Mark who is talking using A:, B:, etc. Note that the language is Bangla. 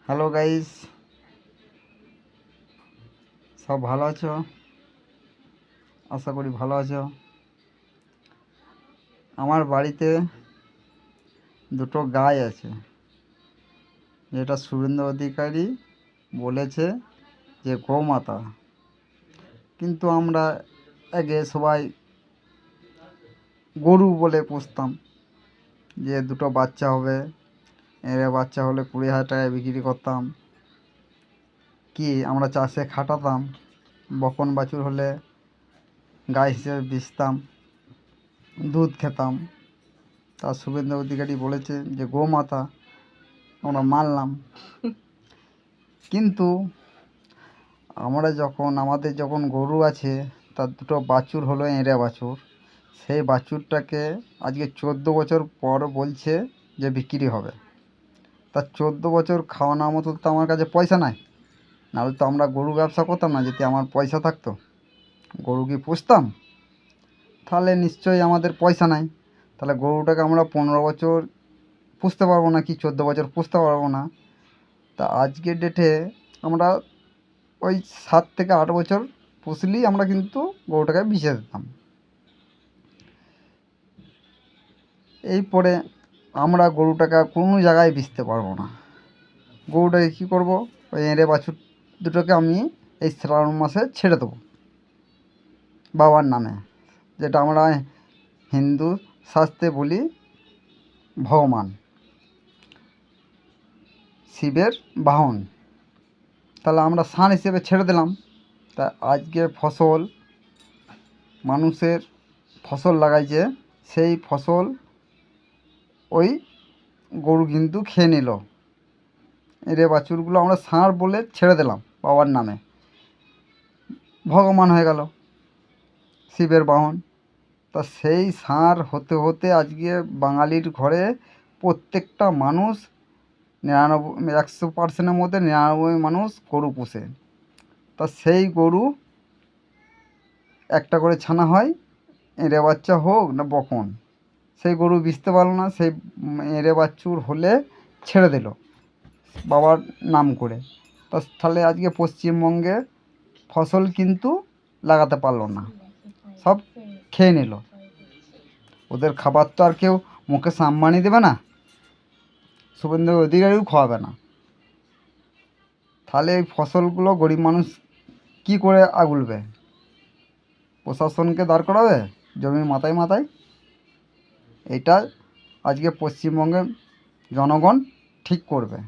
A: হ্যালো গাইস, সব ভালো আছো? আশা করি ভালো আছো। আমার বাড়িতে দুটো গাই আছে, যেটা শুভেন্দু অধিকারী বলেছে যে গোমাতা। কিন্তু আমরা আগে সবাই গরু বলে পুষতাম, যে দুটো বাচ্চা হবে, এর বাচ্চা হলে 20,000 টাকায় বিক্রি করতাম, কি আমরা চাষে খাটাতাম, বকন বাছুর হলে গাই হিসেবে বেচতাম, দুধ খেতাম। তা শুভেন্দু অধিকারী বলেছে যে গোমাতা, আমরা মানলাম। কিন্তু আমাদের যখন গরু আছে, তার দুটো বাছুর হলো এঁড়ে বাছুর, সেই বাছুরটাকে আজকে 14 বছর পর বলছে যে বিক্রি হবে। তার 14 বছর খাওয়ানোর মতো তো আমার কাছে পয়সা নাই, নাহলে তো আমরা গরু ব্যবসা করতাম না। যদি আমার পয়সা থাকতো, গরু কি পুষতাম? তাহলে নিশ্চয়ই আমাদের পয়সা নাই, তাহলে গরুটাকে আমরা 15 বছর পুষতে পারবো না, কি 14 বছর পুষতে পারবো না। তা আজকের ডেটে আমরা ওই 7 থেকে 8 বছর পুষলেই আমরা কিন্তু গরুটাকে বেচে দিতাম। এই পরে আমরা গরুটাকে কোনো জায়গায় বেচতে পারবো না। গরুটাকে কী করবো? ওই এঁড়ে বাছুর দুটোকে আমি এই শ্রাবণ মাসে ছেড়ে দেবো বাবার নামে, যেটা আমরা হিন্দু শাস্ত্রে বলি ভগবান শিবের বাহন। তাহলে আমরা ষাঁড় হিসেবে ছেড়ে দিলাম। তা আজকে মানুষের ফসল লাগাইছে, সেই ফসল ওই গরু কিন্তু খেয়ে নিল। এঁড়ে বাছুরগুলো আমরা ষাঁড় বলে ছেড়ে দিলাম বাবার নামে, ভগবান হয়ে গেল, শিবের বাহন। তা সেই ষাঁড় হতে হতে আজকে বাঙালির ঘরে প্রত্যেকটা মানুষ 100%-এর মধ্যে 99 মানুষ গরু পোষে। তা সেই গরু একটা করে ছানা হয়, এঁড়ে বাচ্চা হোক না বকন, সেই গরু বেচতে পারলো না, সেই এঁড়ে বাছুর হলে ছেড়ে দিল বাবার নাম করে। তাহলে আজকে পশ্চিমবঙ্গে ফসল কিন্তু লাগাতে পারলো না, সব খেয়ে নিল। ওদের খাবার তো আর কেউ মুকেশ আম্বানি দেবে না, শুভেন্দু অধিকারীও খাওয়াবে না। তাহলে এই ফসলগুলো গরিব মানুষ কী করে আগুলবে? প্রশাসনকে দাঁড় করাবে জমি মাথায় মাথায়। এটা আজকে পশ্চিমবঙ্গের জনগণ ঠিক করবে।